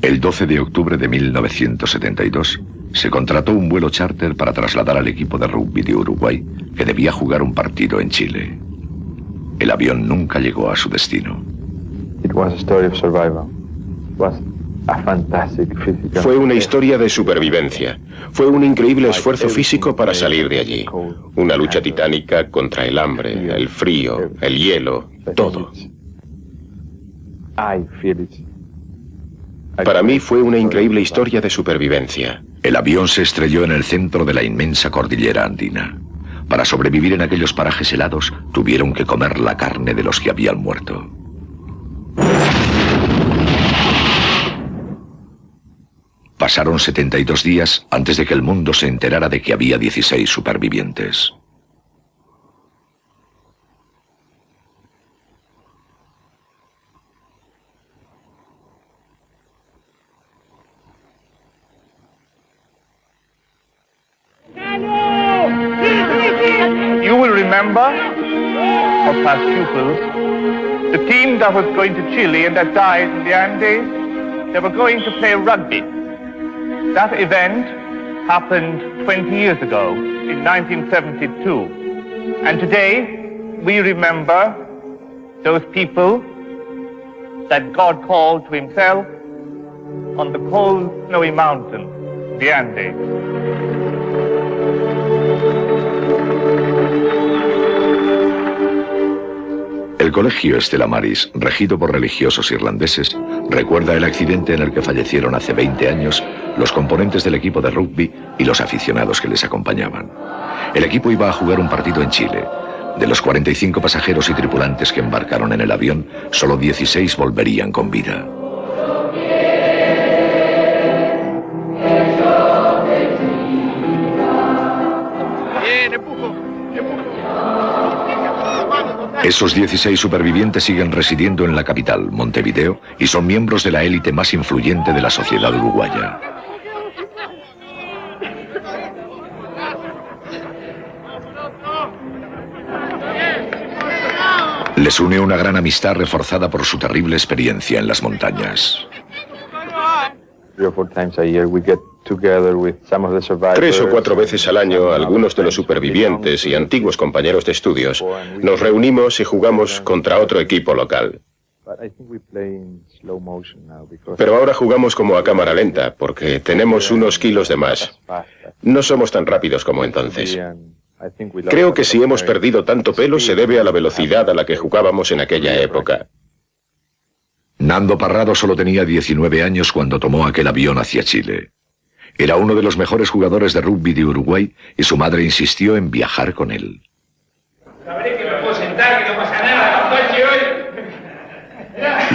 El 12 de octubre de 1972 se contrató un vuelo charter para trasladar al equipo de rugby de Uruguay que debía jugar un partido en Chile. El avión nunca llegó a su destino. Fue una historia de supervivencia. Fue un increíble esfuerzo físico para salir de allí. Una lucha titánica contra el hambre, el frío, el hielo, todo. Para mí fue una increíble historia de supervivencia. El avión se estrelló en el centro de la inmensa cordillera andina. Para sobrevivir en aquellos parajes helados, tuvieron que comer la carne de los que habían muerto. Pasaron 72 días antes de que el mundo se enterara de que había 16 supervivientes. You will remember, or past pupils, the team that was going to Chile and that died in the Andes, they were going to play rugby. That event happened 20 years ago, in 1972. And today, we remember those people that God called to himself on the cold, snowy mountain, the Andes. El colegio Stella Maris, regido por religiosos irlandeses, recuerda el accidente en el que fallecieron hace 20 años los componentes del equipo de rugby y los aficionados que les acompañaban. El equipo iba a jugar un partido en Chile. De los 45 pasajeros y tripulantes que embarcaron en el avión, solo 16 volverían con vida. Esos 16 supervivientes siguen residiendo en la capital, Montevideo, y son miembros de la élite más influyente de la sociedad uruguaya. Les une una gran amistad reforzada por su terrible experiencia en las montañas. 3 o 4 veces al año, algunos de los supervivientes y antiguos compañeros de estudios nos reunimos y jugamos contra otro equipo local. Pero ahora jugamos como a cámara lenta, porque tenemos unos kilos de más. No somos tan rápidos como entonces. Creo que si hemos perdido tanto pelo se debe a la velocidad a la que jugábamos en aquella época. Nando Parrado solo tenía 19 años cuando tomó aquel avión hacia Chile. Era uno de los mejores jugadores de rugby de Uruguay y su madre insistió en viajar con él. Sabré que me puedo sentar, que no pasa nada, coche hoy.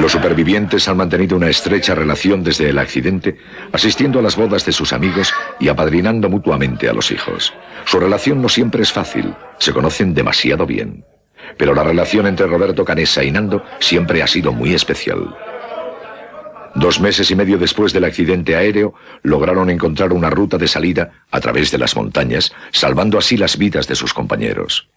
Los supervivientes han mantenido una estrecha relación desde el accidente, asistiendo a las bodas de sus amigos y apadrinando mutuamente a los hijos. Su relación no siempre es fácil, se conocen demasiado bien. Pero la relación entre Roberto Canessa y Nando siempre ha sido muy especial. 2 meses y medio después del accidente aéreo, lograron encontrar una ruta de salida a través de las montañas, salvando así las vidas de sus compañeros.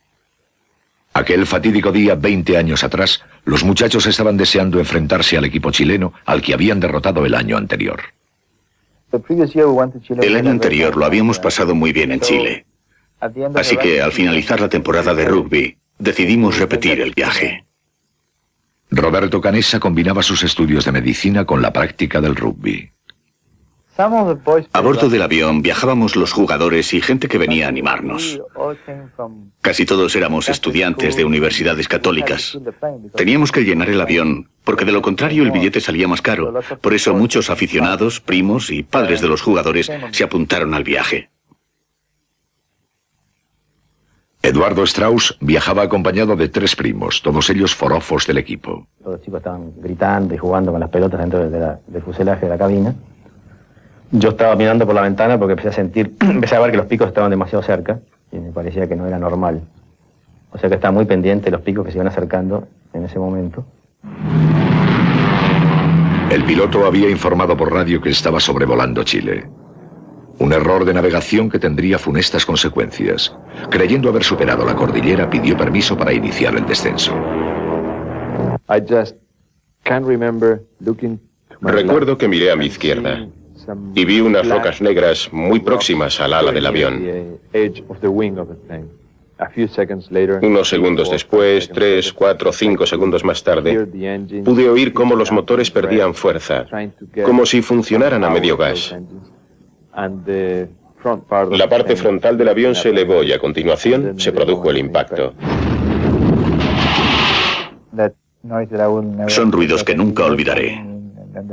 Aquel fatídico día, 20 años atrás, los muchachos estaban deseando enfrentarse al equipo chileno al que habían derrotado el año anterior. El año anterior lo habíamos pasado muy bien en Chile. Así que al finalizar la temporada de rugby, decidimos repetir el viaje. Roberto Canessa combinaba sus estudios de medicina con la práctica del rugby. A bordo del avión viajábamos los jugadores y gente que venía a animarnos. Casi todos éramos estudiantes de universidades católicas. Teníamos que llenar el avión, porque de lo contrario el billete salía más caro. Por eso muchos aficionados, primos y padres de los jugadores se apuntaron al viaje. Eduardo Strauss viajaba acompañado de 3 primos, todos ellos forofos del equipo. Los chicos estaban gritando y jugando con las pelotas dentro del fuselaje de la cabina. Yo estaba mirando por la ventana porque empecé a ver que los picos estaban demasiado cerca y me parecía que no era normal. O sea que estaba muy pendiente de los picos que se iban acercando en ese momento. El piloto había informado por radio que estaba sobrevolando Chile. Un error de navegación que tendría funestas consecuencias. Creyendo haber superado la cordillera, pidió permiso para iniciar el descenso. Recuerdo que miré a mi izquierda y vi unas rocas negras muy próximas al ala del avión. Unos segundos después, 3, 4, 5 segundos más tarde, pude oír cómo los motores perdían fuerza, como si funcionaran a medio gas. La parte frontal del avión se elevó y a continuación se produjo el impacto. Son ruidos que nunca olvidaré.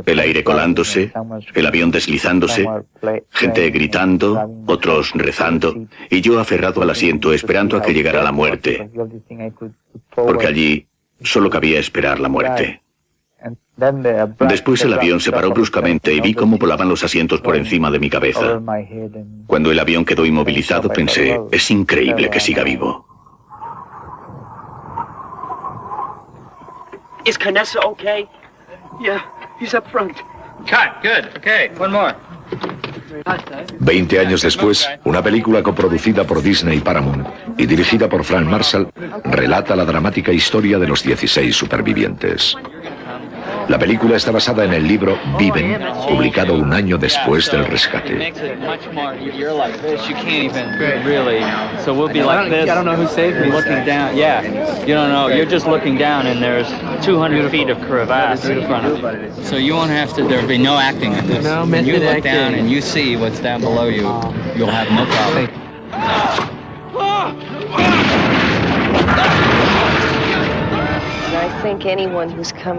El aire colándose, el avión deslizándose, gente gritando, otros rezando, y yo aferrado al asiento esperando a que llegara la muerte, porque allí solo cabía esperar la muerte. Después el avión se paró bruscamente y vi cómo volaban los asientos por encima de mi cabeza. Cuando el avión quedó inmovilizado pensé, es increíble que siga vivo. Is Canessa okay? Yeah, he's up front. Cut. Good. Okay. One more. 20 años después, una película coproducida por Disney y Paramount y dirigida por Frank Marshall relata la dramática historia de los 16 supervivientes. La película está basada en el libro Viven, publicado un año después del rescate.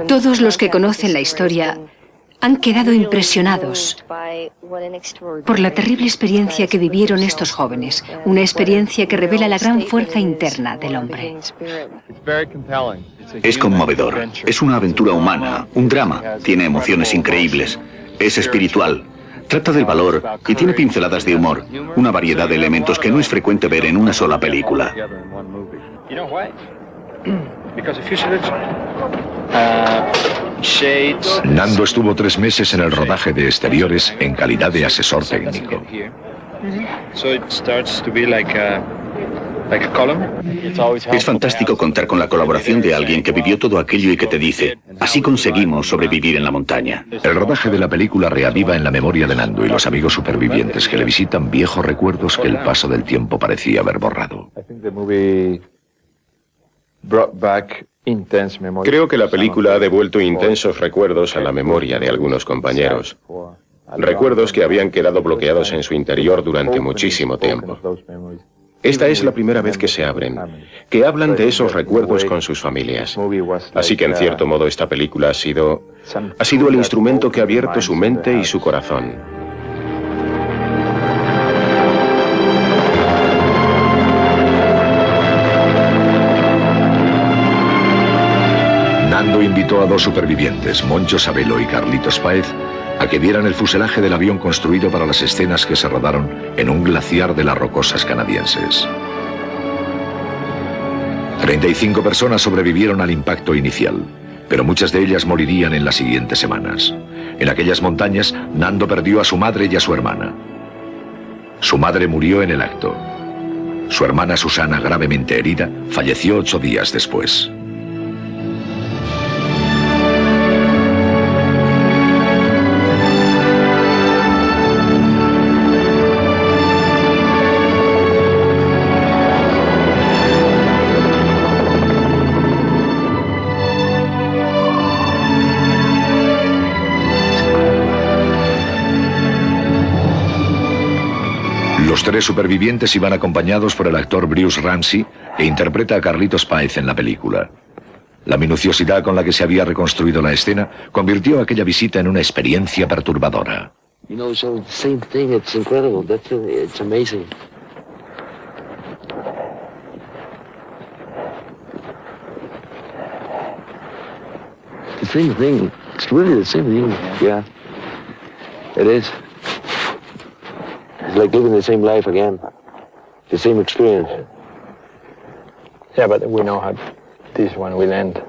Todos los que conocen la historia han quedado impresionados por la terrible experiencia que vivieron estos jóvenes, una experiencia que revela la gran fuerza interna del hombre. Es conmovedor, es una aventura humana, un drama, tiene emociones increíbles, es espiritual, trata del valor y tiene pinceladas de humor, una variedad de elementos que no es frecuente ver en una sola película. Nando estuvo 3 meses en el rodaje de exteriores en calidad de asesor técnico. Es fantástico contar con la colaboración de alguien que vivió todo aquello y que te dice, así conseguimos sobrevivir en la montaña. El rodaje de la película reaviva en la memoria de Nando y los amigos supervivientes que le visitan viejos recuerdos que el paso del tiempo parecía haber borrado. Creo que la película ha devuelto intensos recuerdos a la memoria de algunos compañeros. Recuerdos que habían quedado bloqueados en su interior durante muchísimo tiempo. Esta es la primera vez que se abren, que hablan de esos recuerdos con sus familias. Así que en cierto modo esta película ha sido el instrumento que ha abierto su mente y su corazón. Nando invitó a 2 supervivientes, Moncho Sabelo y Carlitos Páez, a que vieran el fuselaje del avión construido para las escenas que se rodaron en un glaciar de las Rocosas canadienses. 35 personas sobrevivieron al impacto inicial, pero muchas de ellas morirían en las siguientes semanas. En aquellas montañas, Nando perdió a su madre y a su hermana. Su madre murió en el acto. Su hermana Susana, gravemente herida, falleció 8 días después. Los 3 supervivientes iban acompañados por el actor Bruce Ramsey, que interpreta a Carlitos Páez en la película. La minuciosidad con la que se había reconstruido la escena convirtió aquella visita en una experiencia perturbadora. It's like living the same life again, the same experience. Yeah, but we know how this one will end.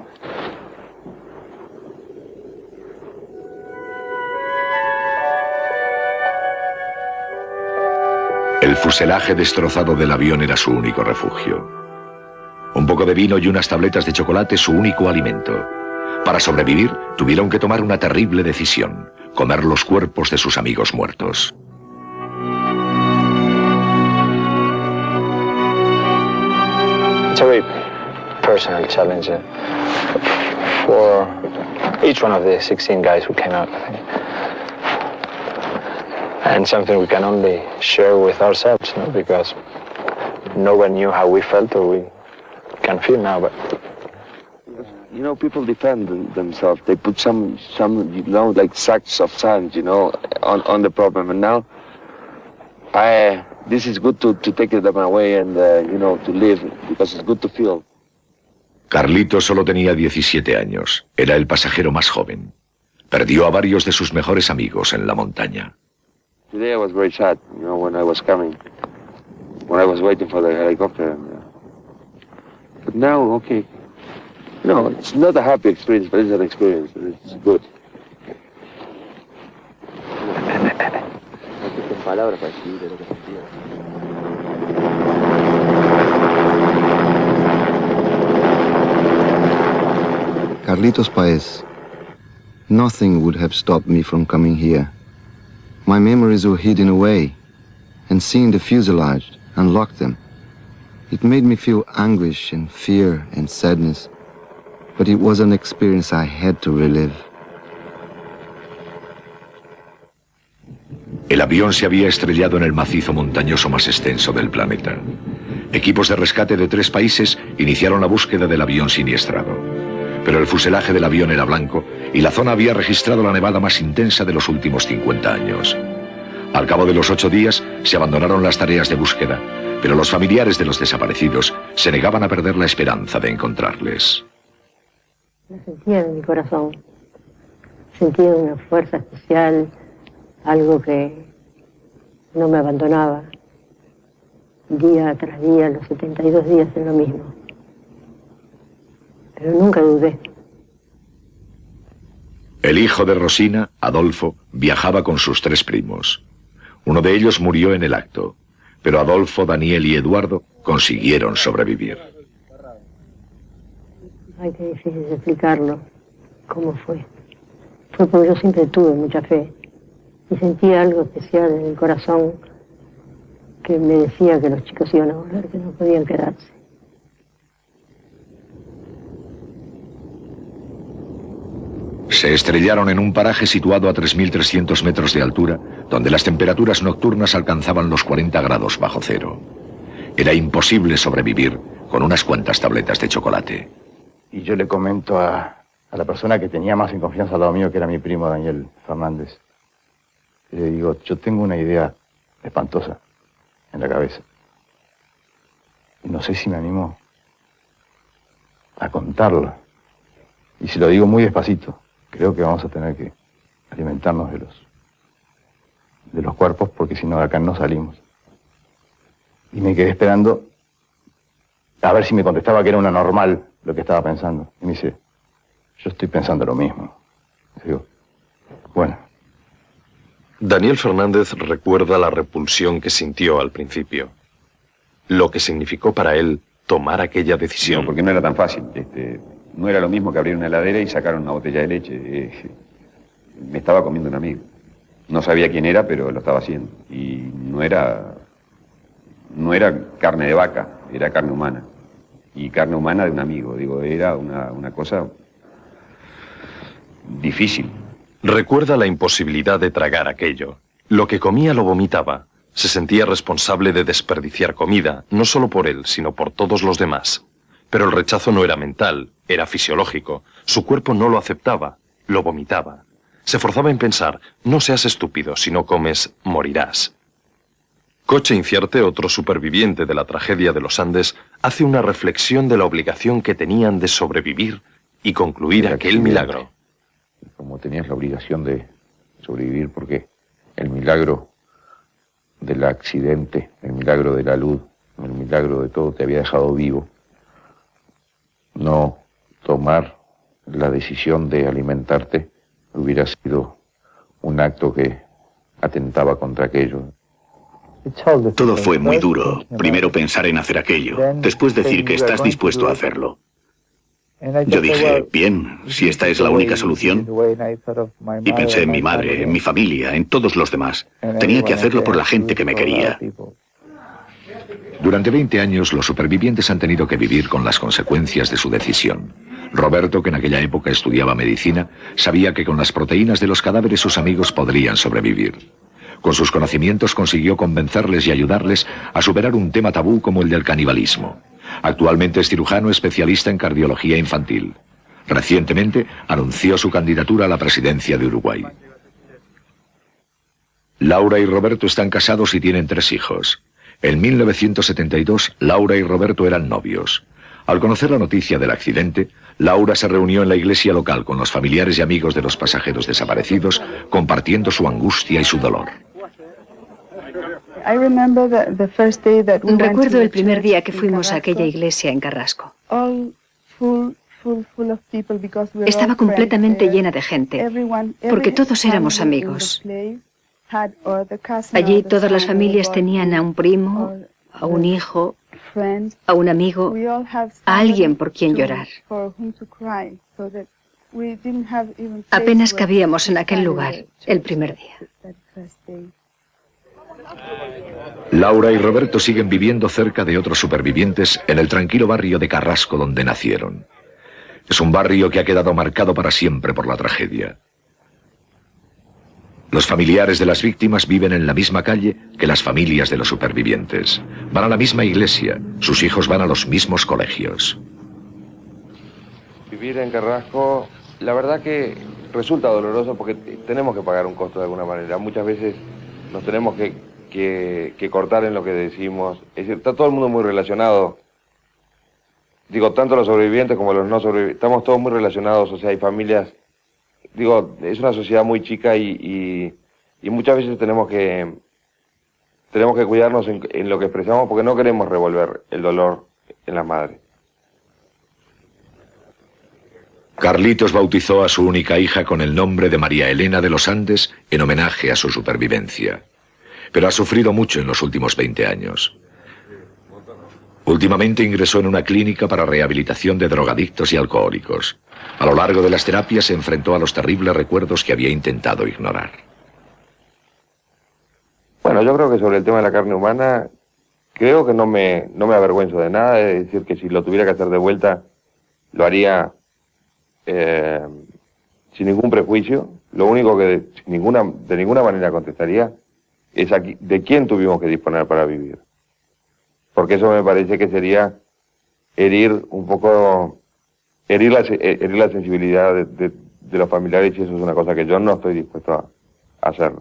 El fuselaje destrozado del avión era su único refugio. Un poco de vino y unas tabletas de chocolate su único alimento. Para sobrevivir, tuvieron que tomar una terrible decisión: comer los cuerpos de sus amigos muertos. It's a very personal challenge for each one of the 16 guys who came out, I think. And something we can only share with ourselves, no? Because no one knew how we felt or we can feel now, but... You know, people defend themselves. They put some, you know, like sacks of sand, you know, on the problem. And now, this is good to take them away and, you know, to live, because it's good to feel. Carlitos solo tenía 17 años. Era el pasajero más joven. Perdió a varios de sus mejores amigos en la montaña. Today I was very sad, you know, when I was coming, when I was waiting for the helicopter. But now, okay. No, it's not a happy experience, but it's an experience. It's good. Carlitos Paez. Nothing would have stopped me from coming here. My memories were hidden away, and seeing the fuselage unlocked them. It made me feel anguish and fear and sadness, but it was an experience I had to relive. El avión se había estrellado en el macizo montañoso más extenso del planeta. Equipos de rescate de 3 países iniciaron la búsqueda del avión siniestrado. Pero el fuselaje del avión era blanco y la zona había registrado la nevada más intensa de los últimos 50 años. Al cabo de los 8 días se abandonaron las tareas de búsqueda, pero los familiares de los desaparecidos se negaban a perder la esperanza de encontrarles. Lo sentía en mi corazón. Sentía una fuerza especial, algo que no me abandonaba. Día tras día, los 72 días en lo mismo. Pero nunca dudé. El hijo de Rosina, Adolfo, viajaba con sus 3 primos. Uno de ellos murió en el acto, pero Adolfo, Daniel y Eduardo consiguieron sobrevivir. Ay, qué difícil de explicarlo, cómo fue. Fue porque yo siempre tuve mucha fe y sentía algo especial en el corazón que me decía que los chicos iban a volver, que no podían quedarse. Se estrellaron en un paraje situado a 3.300 metros de altura, donde las temperaturas nocturnas alcanzaban los 40 grados bajo cero. Era imposible sobrevivir con unas cuantas tabletas de chocolate. Y yo le comento a la persona que tenía más en confianza al lado mío, que era mi primo Daniel Fernández. Y le digo, yo tengo una idea espantosa en la cabeza. Y no sé si me animo a contarla. Y si lo digo muy despacito, creo que vamos a tener que alimentarnos de los cuerpos, porque si no de acá no salimos. Y me quedé esperando a ver si me contestaba que era una normal lo que estaba pensando. Y me dice, yo estoy pensando lo mismo. Y digo, bueno. Daniel Fernández recuerda la repulsión que sintió al principio. Lo que significó para él tomar aquella decisión. No, porque no era tan fácil. No era lo mismo que abrir una heladera y sacar una botella de leche. Me estaba comiendo un amigo. No sabía quién era, pero lo estaba haciendo. Y no era carne de vaca, era carne humana. Y carne humana de un amigo. Digo, era una cosa difícil. Recuerda la imposibilidad de tragar aquello. Lo que comía lo vomitaba. Se sentía responsable de desperdiciar comida, no solo por él, sino por todos los demás. Pero el rechazo no era mental, era fisiológico. Su cuerpo no lo aceptaba, lo vomitaba. Se forzaba en pensar, no seas estúpido, si no comes, morirás. Coche Inciarte, otro superviviente de la tragedia de los Andes, hace una reflexión de la obligación que tenían de sobrevivir y concluir aquel milagro. Como tenías la obligación de sobrevivir, porque el milagro del accidente, el milagro de la luz, el milagro de todo te había dejado vivo. No tomar la decisión de alimentarte hubiera sido un acto que atentaba contra aquello. Todo fue muy duro. Primero pensar en hacer aquello, después decir que estás dispuesto a hacerlo. Yo dije, bien, si esta es la única solución. Y pensé en mi madre, en mi familia, en todos los demás. Tenía que hacerlo por la gente que me quería. Durante 20 años, los supervivientes han tenido que vivir con las consecuencias de su decisión. Roberto, que en aquella época estudiaba medicina, sabía que con las proteínas de los cadáveres sus amigos podrían sobrevivir. Con sus conocimientos consiguió convencerles y ayudarles a superar un tema tabú como el del canibalismo. Actualmente es cirujano especialista en cardiología infantil. Recientemente anunció su candidatura a la presidencia de Uruguay. Laura y Roberto están casados y tienen 3 hijos. En 1972, Laura y Roberto eran novios. Al conocer la noticia del accidente, Laura se reunió en la iglesia local con los familiares y amigos de los pasajeros desaparecidos, compartiendo su angustia y su dolor. Recuerdo el primer día que fuimos a aquella iglesia en Carrasco. Estaba completamente llena de gente, porque todos éramos amigos. Allí todas las familias tenían a un primo, a un hijo, a un amigo, a alguien por quien llorar. Apenas cabíamos en aquel lugar el primer día. Laura y Roberto siguen viviendo cerca de otros supervivientes en el tranquilo barrio de Carrasco donde nacieron. Es un barrio que ha quedado marcado para siempre por la tragedia. Los familiares de las víctimas viven en la misma calle que las familias de los supervivientes. Van a la misma iglesia, sus hijos van a los mismos colegios. Vivir en Carrasco, la verdad que resulta doloroso porque tenemos que pagar un costo de alguna manera. Muchas veces nos tenemos que cortar en lo que decimos. Es decir, está todo el mundo muy relacionado. Digo, tanto los sobrevivientes como los no sobrevivientes. Estamos todos muy relacionados, o sea, hay familias. Digo, es una sociedad muy chica y muchas veces tenemos que cuidarnos en lo que expresamos porque no queremos revolver el dolor en las madres. Carlitos bautizó a su única hija con el nombre de María Elena de los Andes en homenaje a su supervivencia. Pero ha sufrido mucho en los últimos 20 años. Últimamente ingresó en una clínica para rehabilitación de drogadictos y alcohólicos. A lo largo de las terapias se enfrentó a los terribles recuerdos que había intentado ignorar. Bueno, yo creo que sobre el tema de la carne humana, creo que no me avergüenzo de nada. Es decir, que si lo tuviera que hacer de vuelta, lo haría sin ningún prejuicio. Lo único que de ninguna manera contestaría es de quién tuvimos que disponer para vivir. Porque eso me parece que sería herir la sensibilidad de los familiares y eso es una cosa que yo no estoy dispuesto a hacer.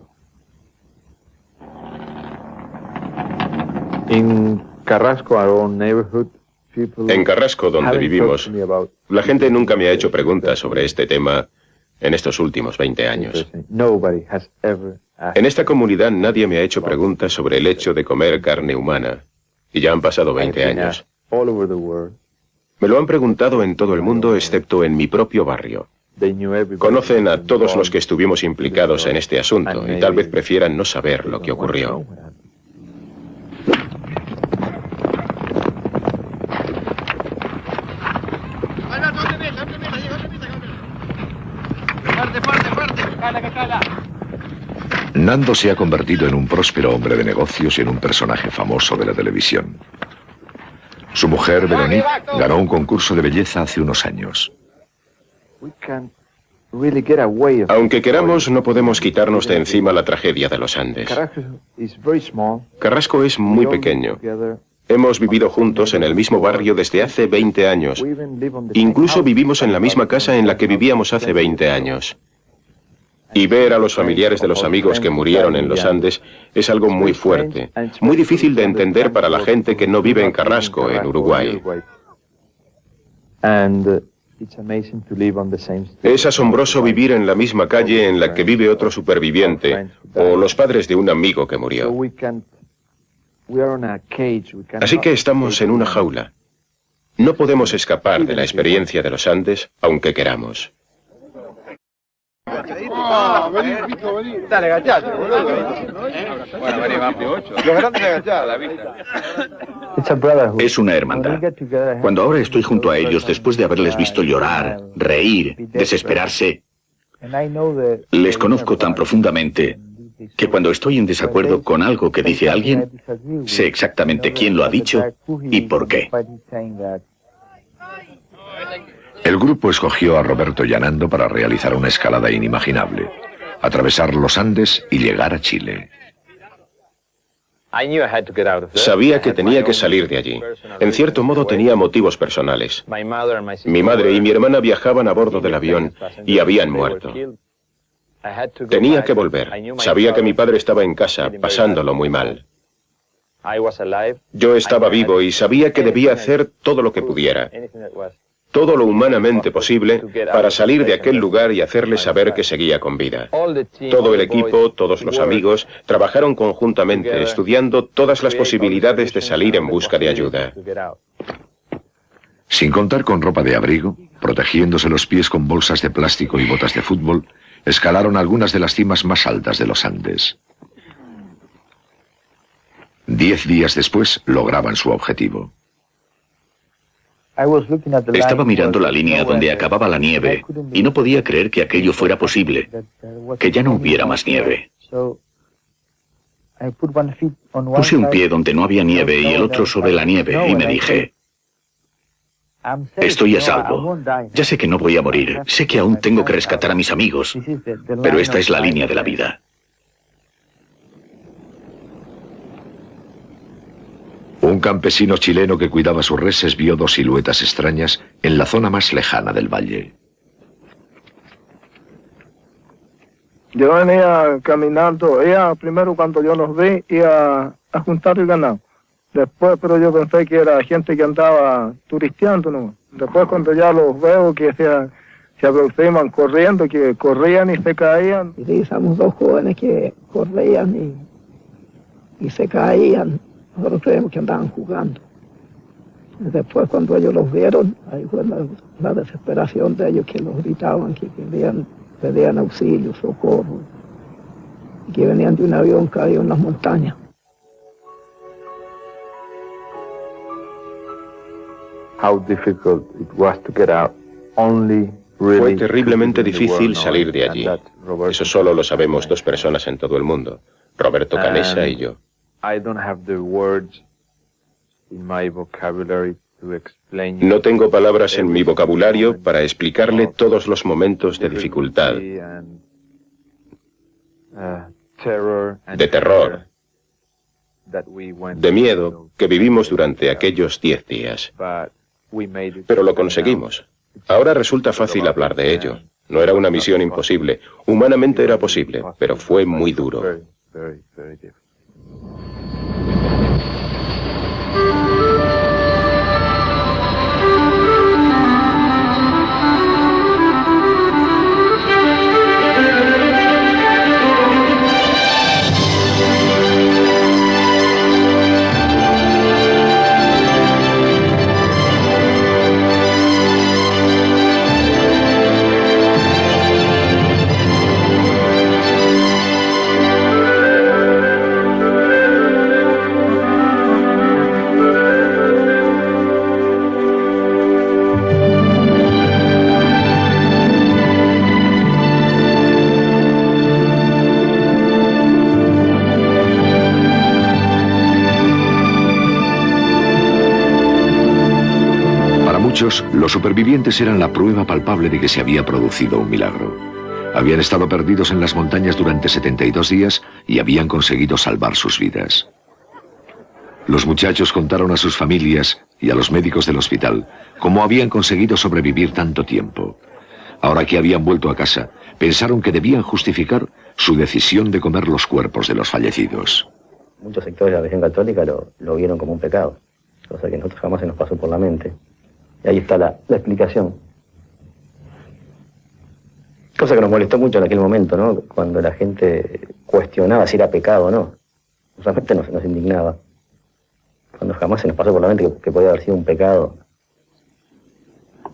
En Carrasco, donde vivimos, la gente nunca me ha hecho preguntas sobre este tema en estos últimos 20 años. En esta comunidad nadie me ha hecho preguntas sobre el hecho de comer carne humana. Y ya han pasado 20 años. Me lo han preguntado en todo el mundo excepto en mi propio barrio. Conocen a todos los que estuvimos implicados en este asunto y tal vez prefieran no saber lo que ocurrió. Nando se ha convertido en un próspero hombre de negocios y en un personaje famoso de la televisión. Su mujer, Veronique, ganó un concurso de belleza hace unos años. Aunque queramos, no podemos quitarnos de encima la tragedia de los Andes. Carrasco es muy pequeño. Hemos vivido juntos en el mismo barrio desde hace 20 años. Incluso vivimos en la misma casa en la que vivíamos hace 20 años. Y ver a los familiares de los amigos que murieron en los Andes es algo muy fuerte, muy difícil de entender para la gente que no vive en Carrasco, en Uruguay. Es asombroso vivir en la misma calle en la que vive otro superviviente o los padres de un amigo que murió. Así que estamos en una jaula. No podemos escapar de la experiencia de los Andes, aunque queramos. Dale, agachate, boludo. Bueno, vení, vamos. Los grandes agachados. Es una hermandad. Cuando ahora estoy junto a ellos, después de haberles visto llorar, reír, desesperarse, les conozco tan profundamente que cuando estoy en desacuerdo con algo que dice alguien, sé exactamente quién lo ha dicho y por qué. El grupo escogió a Roberto Llanando para realizar una escalada inimaginable, atravesar los Andes y llegar a Chile. Sabía que tenía que salir de allí. En cierto modo tenía motivos personales. Mi madre y mi hermana viajaban a bordo del avión y habían muerto. Tenía que volver. Sabía que mi padre estaba en casa, pasándolo muy mal. Yo estaba vivo y sabía que debía hacer todo lo que pudiera, todo lo humanamente posible, para salir de aquel lugar y hacerles saber que seguía con vida. Todo el equipo, todos los amigos, trabajaron conjuntamente, estudiando todas las posibilidades de salir en busca de ayuda. Sin contar con ropa de abrigo, protegiéndose los pies con bolsas de plástico y botas de fútbol, escalaron algunas de las cimas más altas de los Andes. 10 días después lograban su objetivo. Estaba mirando la línea donde acababa la nieve y no podía creer que aquello fuera posible, que ya no hubiera más nieve. Puse un pie donde no había nieve y el otro sobre la nieve y me dije, estoy a salvo. Ya sé que no voy a morir, sé que aún tengo que rescatar a mis amigos, pero esta es la línea de la vida. Un campesino chileno que cuidaba sus reses vio 2 siluetas extrañas en la zona más lejana del valle. Yo venía caminando, primero cuando yo los vi, iba a juntar el ganado. Después, pero yo pensé que era gente que andaba turisteando, ¿no? Después cuando ya los veo que se aproximan corriendo, que corrían y se caían. Y divisamos 2 jóvenes que corrían y se caían. Nosotros creemos que andaban jugando. Y después cuando ellos los vieron, ahí fue la desesperación de ellos, que los gritaban, que pedían auxilio, socorro, y que venían de un avión caído en las montañas. Fue terriblemente difícil salir de allí. Eso solo lo sabemos 2 personas en todo el mundo, Roberto Canessa y yo. No tengo palabras en mi vocabulario para explicarle todos los momentos de dificultad, de terror, de miedo que vivimos durante aquellos 10 días. Pero lo conseguimos. Ahora resulta fácil hablar de ello. No era una misión imposible. Humanamente era posible, pero fue muy duro. Los supervivientes eran la prueba palpable de que se había producido un milagro. Habían estado perdidos en las montañas durante 72 días y habían conseguido salvar sus vidas. Los muchachos contaron a sus familias y a los médicos del hospital cómo habían conseguido sobrevivir tanto tiempo. Ahora que habían vuelto a casa, pensaron que debían justificar su decisión de comer los cuerpos de los fallecidos. Muchos sectores de la religión católica lo vieron como un pecado, cosa que a nosotros jamás se nos pasó por la mente. Y ahí está la explicación. Cosa que nos molestó mucho en aquel momento, ¿no? Cuando la gente cuestionaba si era pecado o no. Realmente nos indignaba. Cuando jamás se nos pasó por la mente que podía haber sido un pecado.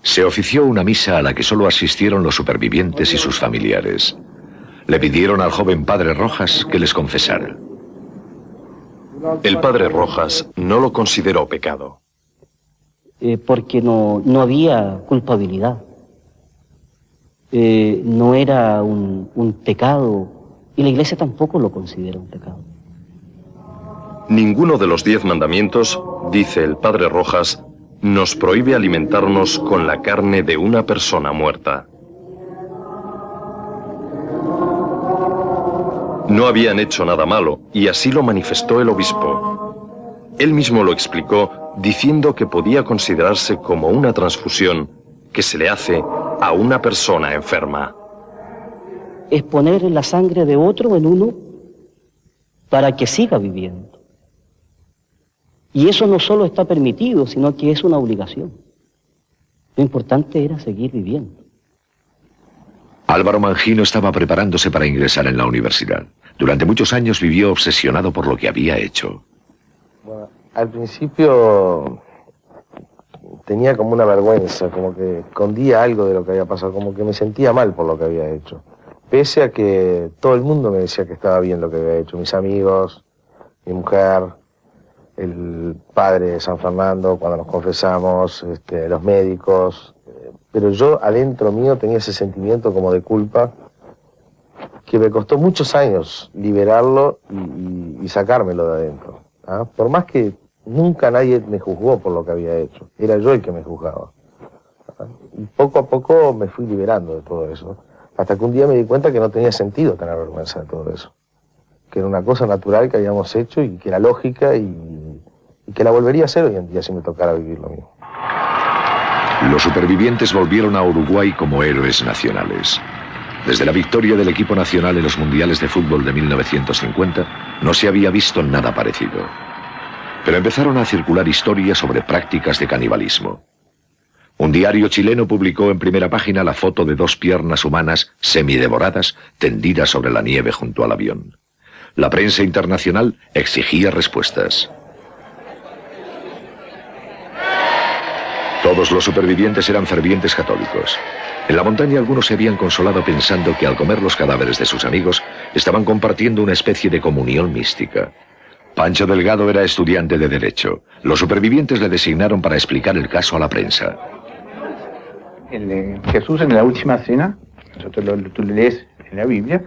Se ofició una misa a la que solo asistieron los supervivientes y sus familiares. Le pidieron al joven padre Rojas que les confesara. El padre Rojas no lo consideró pecado. Porque no había culpabilidad. No era un pecado, y la Iglesia tampoco lo considera un pecado. Ninguno de los 10 mandamientos, dice el padre Rojas, nos prohíbe alimentarnos con la carne de una persona muerta. No habían hecho nada malo, y así lo manifestó el obispo. Él mismo lo explicó diciendo que podía considerarse como una transfusión que se le hace a una persona enferma. Es poner la sangre de otro en uno para que siga viviendo. Y eso no solo está permitido, sino que es una obligación. Lo importante era seguir viviendo. Álvaro Mangino estaba preparándose para ingresar en la universidad. Durante muchos años vivió obsesionado por lo que había hecho. Bueno, al principio tenía como una vergüenza, como que escondía algo de lo que había pasado, como que me sentía mal por lo que había hecho. Pese a que todo el mundo me decía que estaba bien lo que había hecho, mis amigos, mi mujer, el padre de San Fernando, cuando nos confesamos, los médicos. Pero yo adentro mío tenía ese sentimiento como de culpa que me costó muchos años liberarlo y sacármelo de adentro. ¿Ah? Por más que nunca nadie me juzgó por lo que había hecho, era yo el que me juzgaba. ¿Ah? Y poco a poco me fui liberando de todo eso, hasta que un día me di cuenta que no tenía sentido tener vergüenza de todo eso, que era una cosa natural que habíamos hecho y que era lógica y que la volvería a hacer hoy en día si me tocara vivir lo mismo. Los supervivientes volvieron a Uruguay como héroes nacionales. Desde la victoria del equipo nacional en los mundiales de fútbol de 1950, no se había visto nada parecido. Pero empezaron a circular historias sobre prácticas de canibalismo. Un diario chileno publicó en primera página la foto de 2 piernas humanas semidevoradas tendidas sobre la nieve junto al avión. La prensa internacional exigía respuestas. Todos los supervivientes eran fervientes católicos. En la montaña algunos se habían consolado pensando que al comer los cadáveres de sus amigos estaban compartiendo una especie de comunión mística. Pancho Delgado era estudiante de Derecho. Los supervivientes le designaron para explicar el caso a la prensa. Jesús en la última cena, tú lo lees en la Biblia,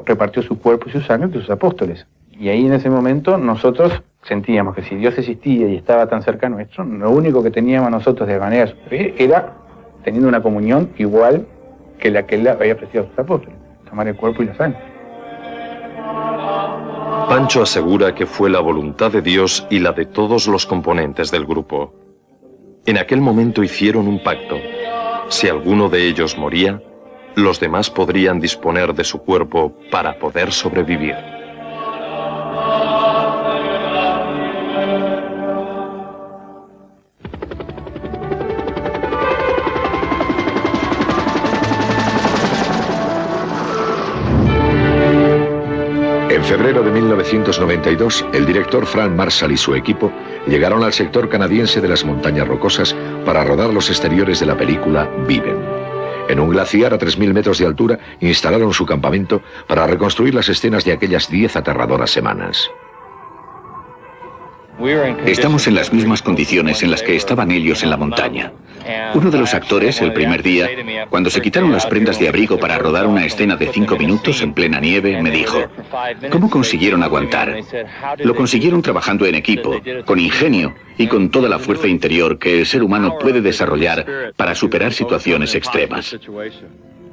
repartió su cuerpo y su sangre entre sus apóstoles. Y ahí en ese momento nosotros sentíamos que si Dios existía y estaba tan cerca nuestro, lo único que teníamos nosotros de manera superior era teniendo una comunión igual que la que él había ofrecido a sus apóstoles, tomar el cuerpo y la sangre. Pancho asegura que fue la voluntad de Dios y la de todos los componentes del grupo. En aquel momento hicieron un pacto. Si alguno de ellos moría, los demás podrían disponer de su cuerpo para poder sobrevivir. En febrero de 1992, el director Frank Marshall y su equipo llegaron al sector canadiense de las Montañas Rocosas para rodar los exteriores de la película Viven. En un glaciar a 3.000 metros de altura instalaron su campamento para reconstruir las escenas de aquellas 10 aterradoras semanas. Estamos en las mismas condiciones en las que estaban ellos en la montaña. Uno de los actores, el primer día, cuando se quitaron las prendas de abrigo para rodar una escena de 5 minutos en plena nieve, me dijo, ¿cómo consiguieron aguantar? Lo consiguieron trabajando en equipo, con ingenio y con toda la fuerza interior que el ser humano puede desarrollar para superar situaciones extremas.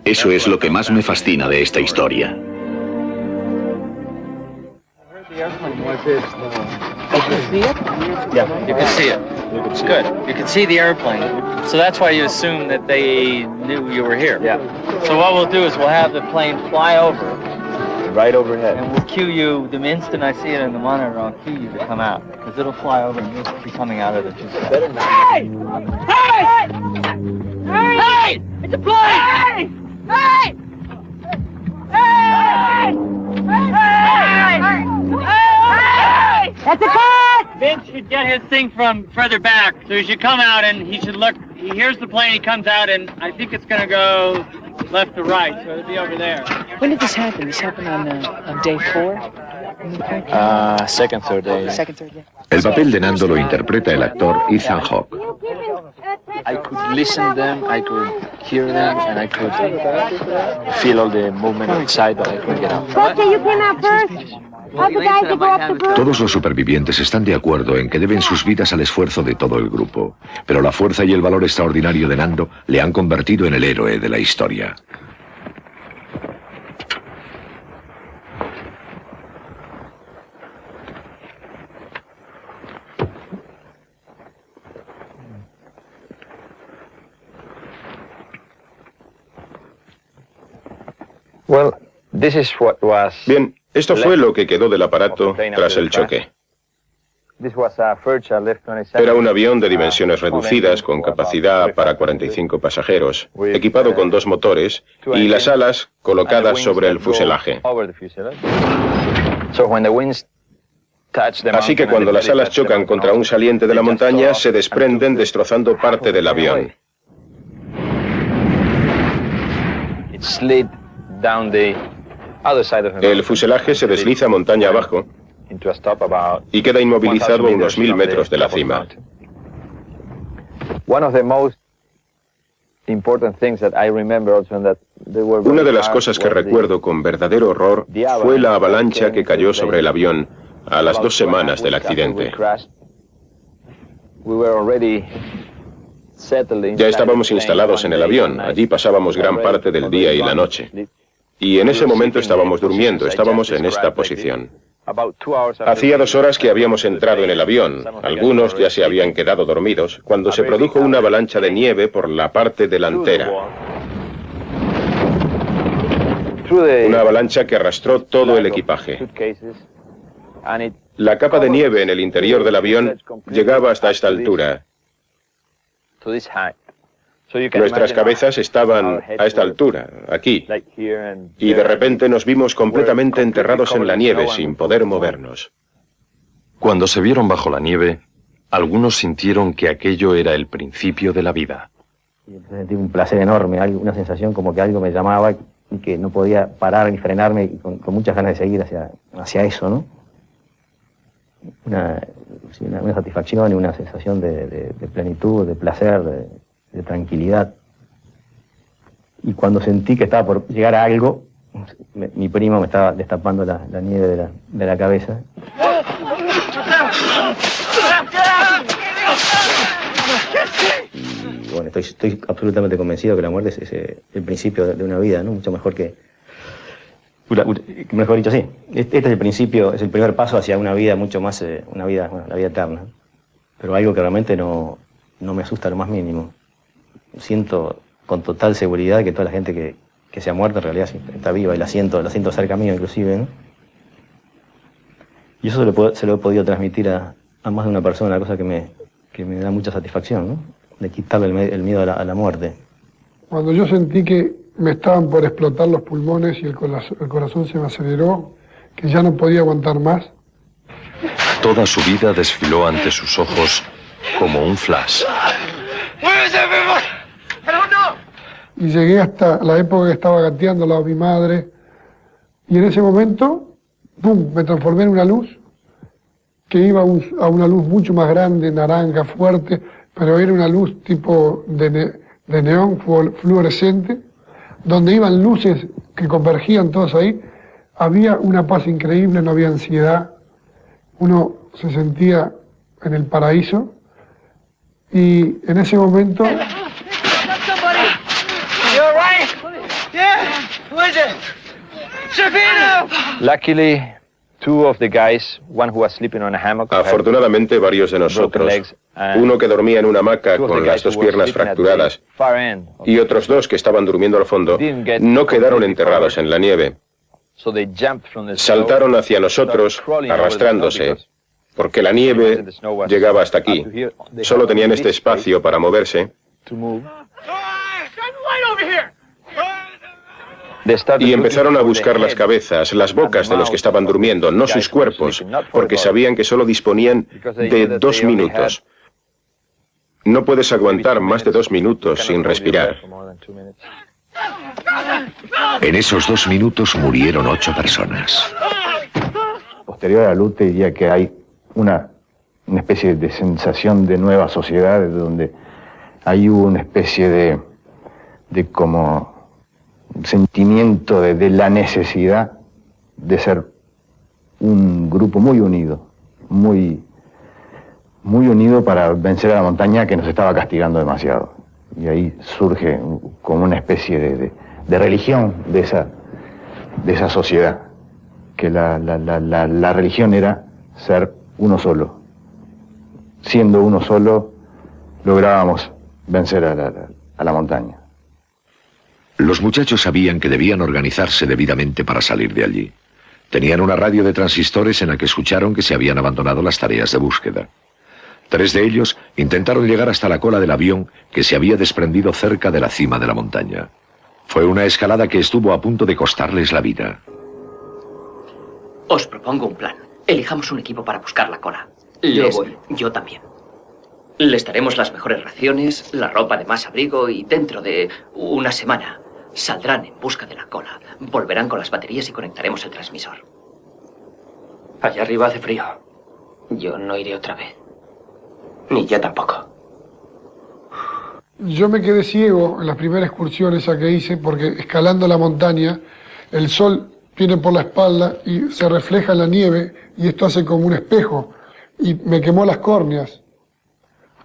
Eso es lo que más me fascina de esta historia. You can see it? Yeah, you can see it. It's good. You can see the airplane. So that's why you assume that they knew you were here. Yeah. So what we'll do is we'll have the plane fly over. Right overhead. And we'll cue you, the instant I see it in the monitor, I'll cue you to come out. Because it'll fly over and you'll be coming out of the two sides. Hey! Hey! Hey! It's a plane! Hey! Hey! Hey! Hey! That's a cut! Vince should get his thing from further back, so he should come out and he should look. He hears the plane, he comes out, and I think it's going to go left to right, so it'll be over there. When did this happen? This happened on day 4? Second, third day. El papel de Nando lo interpreta el actor Ethan Hawke. I could listen them, I could hear them, and I could feel all the movement inside, but I couldn't get out. Okay, you came out first. Other guys to go up the group. Todos los supervivientes están de acuerdo en que deben sus vidas al esfuerzo de todo el grupo, pero la fuerza y el valor extraordinario de Nando le han convertido en el héroe de la historia. Bien, esto fue lo que quedó del aparato tras el choque. Era un avión de dimensiones reducidas con capacidad para 45 pasajeros, equipado con 2 motores y las alas colocadas sobre el fuselaje. Así que cuando las alas chocan contra un saliente de la montaña, se desprenden destrozando parte del avión. El fuselaje se desliza montaña abajo y queda inmovilizado a unos 1000 metros de la cima. Una de las cosas que recuerdo con verdadero horror fue la avalancha que cayó sobre el avión a las 2 semanas del accidente. Ya estábamos instalados en el avión, allí pasábamos gran parte del día y la noche. Y en ese momento estábamos durmiendo, estábamos en esta posición. Hacía 2 horas que habíamos entrado en el avión, algunos ya se habían quedado dormidos, cuando se produjo una avalancha de nieve por la parte delantera. Una avalancha que arrastró todo el equipaje. La capa de nieve en el interior del avión llegaba hasta esta altura. Nuestras cabezas estaban a esta altura, aquí, y de repente nos vimos completamente enterrados en la nieve sin poder movernos. Cuando se vieron bajo la nieve, algunos sintieron que aquello era el principio de la vida. Sentí un placer enorme, una sensación como que algo me llamaba y que no podía parar ni frenarme, y con muchas ganas de seguir hacia eso, ¿no? Una satisfacción y una sensación de plenitud, de placer, de tranquilidad. Y cuando sentí que estaba por llegar a algo, mi primo me estaba destapando la nieve de la cabeza. Y bueno, estoy absolutamente convencido que la muerte es el principio de una vida, ¿no? Mucho mejor que... Mejor dicho, sí. Este es el principio, es el primer paso hacia una vida mucho más, la vida eterna. Pero algo que realmente no me asusta lo más mínimo. Siento con total seguridad que toda la gente que se ha muerto en realidad está viva, y la siento cerca mío inclusive, ¿no? Y eso se lo he podido transmitir a más de una persona, cosa que me da mucha satisfacción, ¿no? De quitarle el miedo a la muerte. Cuando yo sentí que me estaban por explotar los pulmones y el corazón se me aceleró, que ya no podía aguantar más. Toda su vida desfiló ante sus ojos como un flash. Y llegué hasta la época que estaba gateando al lado de mi madre, y en ese momento, ¡pum!, me transformé en una luz que iba a una luz mucho más grande, naranja, fuerte, pero era una luz tipo de neón fluorescente, donde iban luces que convergían todas ahí. Había una paz increíble, no había ansiedad, uno se sentía en el paraíso, y en ese momento... Afortunadamente, varios de nosotros, uno que dormía en una hamaca con las 2 piernas fracturadas y otros 2 que estaban durmiendo al fondo, no quedaron enterrados en la nieve. Saltaron hacia nosotros arrastrándose, porque la nieve llegaba hasta aquí. Solo tenían este espacio para moverse. Y empezaron a buscar las cabezas, las bocas de los que estaban durmiendo, no sus cuerpos, porque sabían que solo disponían de 2 minutos. No puedes aguantar más de 2 minutos sin respirar. En esos 2 minutos murieron 8 personas. posterior a la luz te diría que hay una especie de sensación de nueva sociedad, donde ahí hubo una especie de como sentimiento de la necesidad de ser un grupo muy unido, muy unido para vencer a la montaña que nos estaba castigando demasiado. Y ahí surge como una especie de religión de esa sociedad, que la religión era ser uno solo. Siendo uno solo, lográbamos vencer a la montaña. Los muchachos sabían que debían organizarse debidamente para salir de allí. Tenían una radio de transistores en la que escucharon que se habían abandonado las tareas de búsqueda. 3 de ellos intentaron llegar hasta la cola del avión que se había desprendido cerca de la cima de la montaña. Fue una escalada que estuvo a punto de costarles la vida. Os propongo un plan. Elijamos un equipo para buscar la cola. Yo también. Les daremos las mejores raciones, la ropa de más abrigo y dentro de una semana saldrán en busca de la cola. Volverán con las baterías y conectaremos el transmisor. Allá arriba hace frío. Yo no iré otra vez. Ni yo tampoco. Yo me quedé ciego en las primeras excursiones que hice porque escalando la montaña el sol viene por la espalda y se refleja en la nieve y esto hace como un espejo y me quemó las córneas.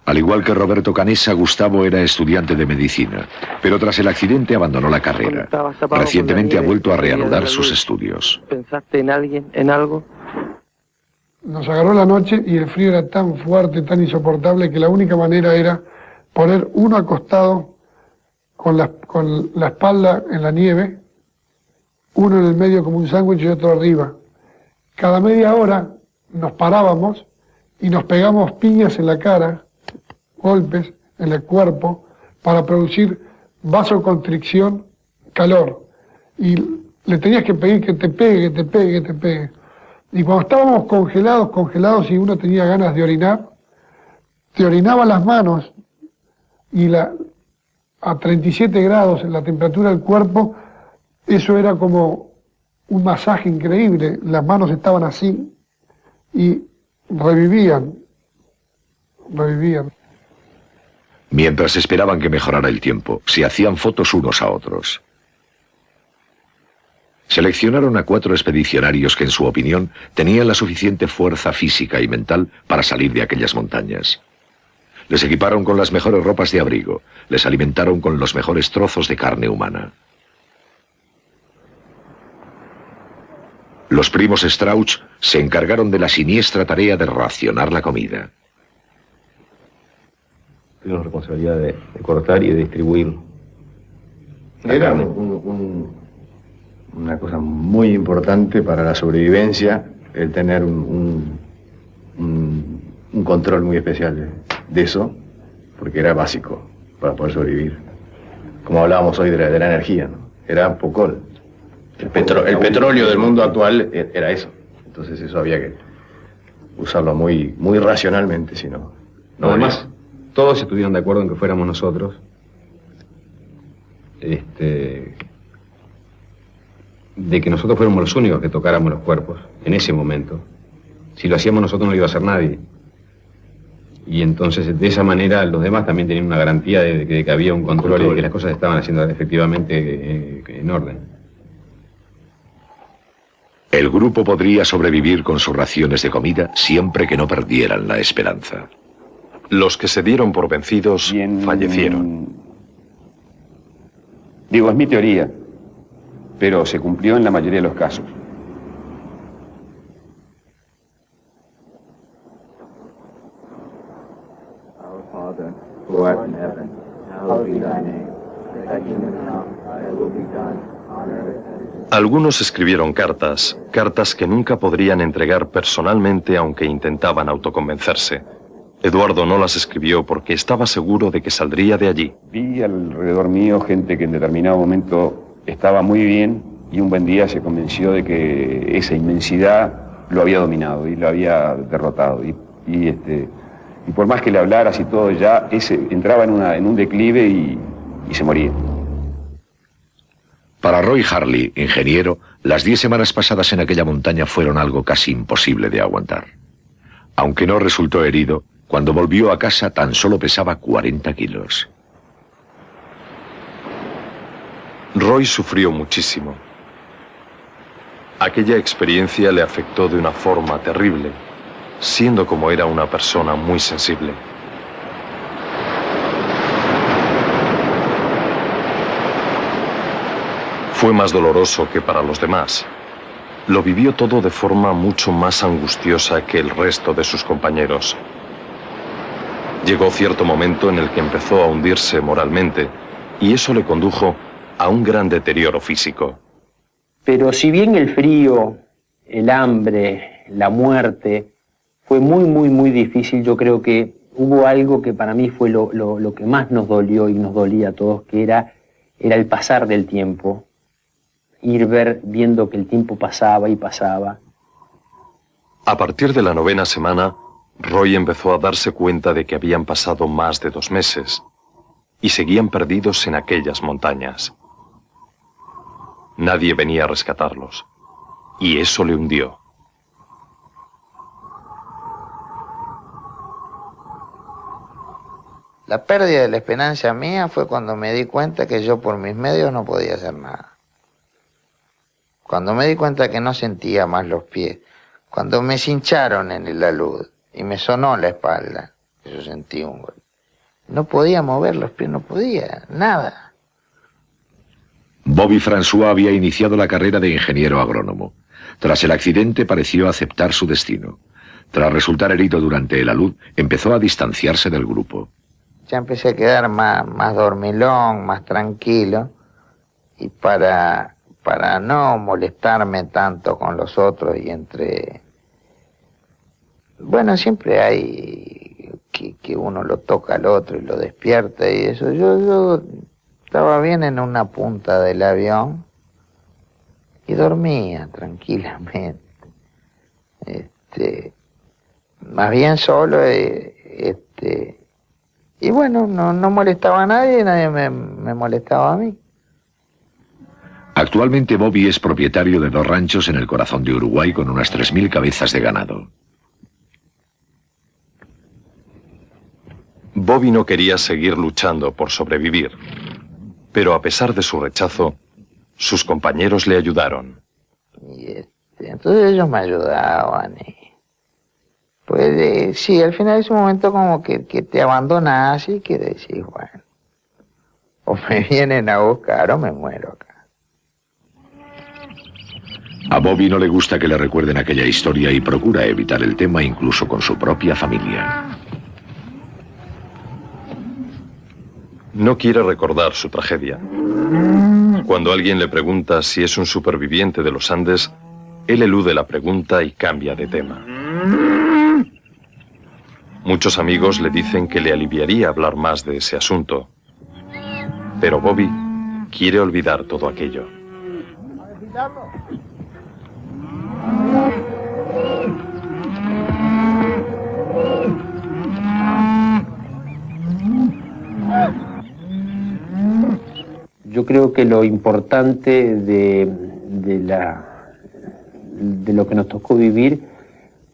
Al igual que Roberto Canessa, Gustavo era estudiante de medicina, pero tras el accidente abandonó la carrera. Recientemente ha vuelto a reanudar sus estudios. ¿Pensaste en alguien, en algo? Nos agarró la noche y el frío era tan fuerte, tan insoportable, que la única manera era poner uno acostado con la espalda en la nieve, uno en el medio como un sándwich y otro arriba. Cada media hora nos parábamos y nos pegamos piñas en la cara, golpes en el cuerpo, para producir vasoconstricción, calor. Y le tenías que pedir que te pegue, que te pegue, que te pegue. Y cuando estábamos congelados y uno tenía ganas de orinar, te orinaba las manos y a 37 grados en la temperatura del cuerpo, eso era como un masaje increíble. Las manos estaban así y revivían. Mientras esperaban que mejorara el tiempo, se hacían fotos unos a otros. Seleccionaron a 4 expedicionarios que, en su opinión, tenían la suficiente fuerza física y mental para salir de aquellas montañas. Les equiparon con las mejores ropas de abrigo, les alimentaron con los mejores trozos de carne humana. Los primos Strauch se encargaron de la siniestra tarea de racionar la comida. Tuvimos la responsabilidad de cortar y de distribuir. Era una cosa muy importante para la sobrevivencia, el tener un control muy especial de eso, porque era básico para poder sobrevivir. Como hablábamos hoy de la energía, ¿no? Era poco. El petróleo del mundo actual era eso. Entonces eso había que usarlo muy racionalmente, si no. Además, todos estuvieron de acuerdo en que fuéramos nosotros. De que nosotros fuéramos los únicos que tocáramos los cuerpos en ese momento. Si lo hacíamos nosotros no lo iba a hacer nadie. Y entonces de esa manera los demás también tenían una garantía de que había un control y de que las cosas estaban haciendo efectivamente en orden. El grupo podría sobrevivir con sus raciones de comida siempre que no perdieran la esperanza. Los que se dieron por vencidos fallecieron. Digo, es mi teoría, pero se cumplió en la mayoría de los casos. Our Father, who art in heaven, hallowed be thy name. Thy kingdom come, thy will be done, on earth as it is. Algunos escribieron cartas que nunca podrían entregar personalmente aunque intentaban autoconvencerse. Eduardo no las escribió porque estaba seguro de que saldría de allí. Vi alrededor mío gente que en determinado momento estaba muy bien y un buen día se convenció de que esa inmensidad lo había dominado y lo había derrotado. Y por más que le hablaras y todo, ya entraba en un declive y se moría. Para Roy Harley, ingeniero, las 10 semanas pasadas en aquella montaña fueron algo casi imposible de aguantar. Aunque no resultó herido, cuando volvió a casa tan solo pesaba 40 kilos. Roy sufrió muchísimo. Aquella experiencia le afectó de una forma terrible, siendo como era una persona muy sensible. Fue más doloroso que para los demás. Lo vivió todo de forma mucho más angustiosa que el resto de sus compañeros. Llegó cierto momento en el que empezó a hundirse moralmente, y eso le condujo a un gran deterioro físico. Pero si bien el frío, el hambre, la muerte, fue muy difícil, yo creo que hubo algo que para mí fue lo que más nos dolió y nos dolía a todos, que era el pasar del tiempo, viendo que el tiempo pasaba y pasaba. A partir de la 9ª semana, Roy empezó a darse cuenta de que habían pasado más de 2 meses y seguían perdidos en aquellas montañas. Nadie venía a rescatarlos, y eso le hundió. La pérdida de la esperanza mía fue cuando me di cuenta que yo por mis medios no podía hacer nada. Cuando me di cuenta que no sentía más los pies, cuando me cincharon en el alud y me sonó la espalda, yo sentí un golpe. No podía mover los pies, no podía, nada. Bobby François había iniciado la carrera de ingeniero agrónomo. Tras el accidente pareció aceptar su destino. Tras resultar herido durante el alud, empezó a distanciarse del grupo. Ya empecé a quedar más dormilón, más tranquilo, y para no molestarme tanto con los otros y entre... Bueno, siempre hay que uno lo toca al otro y lo despierta y eso. Yo estaba bien en una punta del avión y dormía tranquilamente. Más bien solo, y bueno, no molestaba a nadie y nadie me molestaba a mí. Actualmente Bobby es propietario de 2 ranchos en el corazón de Uruguay con unas 3.000 cabezas de ganado. Bobby no quería seguir luchando por sobrevivir, pero a pesar de su rechazo, sus compañeros le ayudaron. Y entonces ellos me ayudaban. Pues sí, al final es un momento como que te abandonas y que decís, bueno, o me vienen a buscar o me muero acá. A Bobby no le gusta que le recuerden aquella historia y procura evitar el tema incluso con su propia familia. No quiere recordar su tragedia. Cuando alguien le pregunta si es un superviviente de los Andes, él elude la pregunta y cambia de tema. Muchos amigos le dicen que le aliviaría hablar más de ese asunto, pero Bobby quiere olvidar todo aquello. Yo creo que lo importante de lo que nos tocó vivir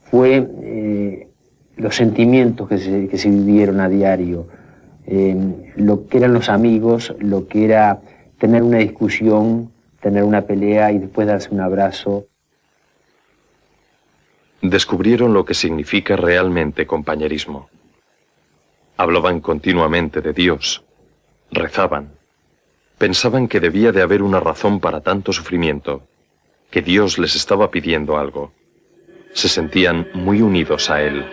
fue los sentimientos que se vivieron a diario, lo que eran los amigos, lo que era tener una discusión, tener una pelea y después darse un abrazo. Descubrieron lo que significa realmente compañerismo. Hablaban continuamente de Dios, rezaban, pensaban que debía de haber una razón para tanto sufrimiento, que Dios les estaba pidiendo algo. Se sentían muy unidos a Él.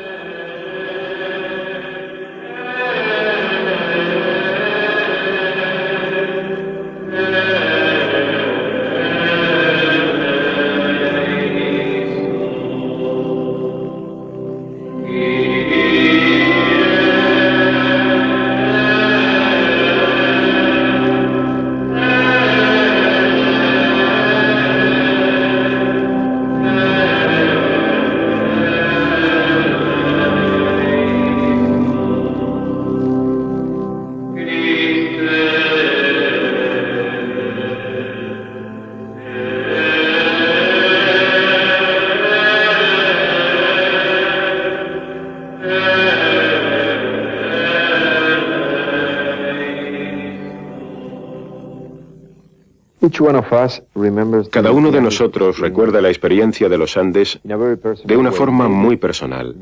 Cada uno de nosotros recuerda la experiencia de los Andes de una forma muy personal,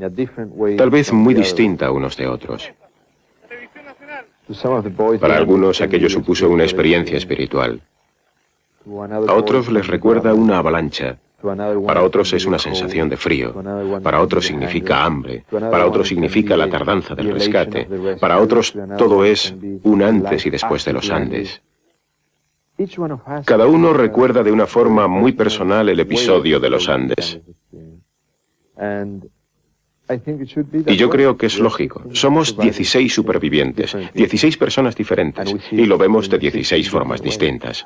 tal vez muy distinta unos de otros. Para algunos aquello supuso una experiencia espiritual. A otros les recuerda una avalancha. Para otros es una sensación de frío. Para otros significa hambre. Para otros significa la tardanza del rescate. Para otros todo es un antes y después de los Andes. Cada uno recuerda de una forma muy personal el episodio de los Andes. Y yo creo que es lógico. Somos 16 supervivientes, 16 personas diferentes, y lo vemos de 16 formas distintas.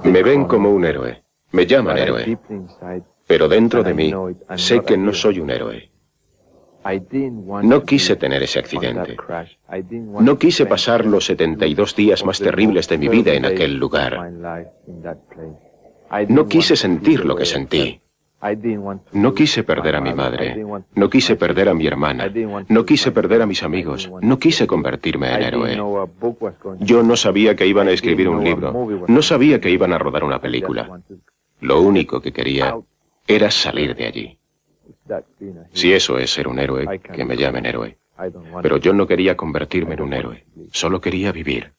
Me ven como un héroe, me llaman héroe, pero dentro de mí sé que no soy un héroe. No quise tener ese accidente. No quise pasar los 72 días más terribles de mi vida en aquel lugar. No quise sentir lo que sentí. No quise perder a mi madre, no quise perder a mi hermana, no quise perder a mis amigos, no quise convertirme en héroe. Yo no sabía que iban a escribir un libro, no sabía que iban a rodar una película. Lo único que quería era salir de allí. Si eso es ser un héroe, que me llamen héroe. Pero yo no quería convertirme en un héroe, solo quería vivir.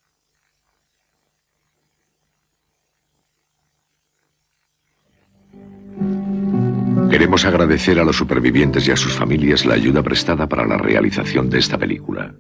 Queremos agradecer a los supervivientes y a sus familias la ayuda prestada para la realización de esta película.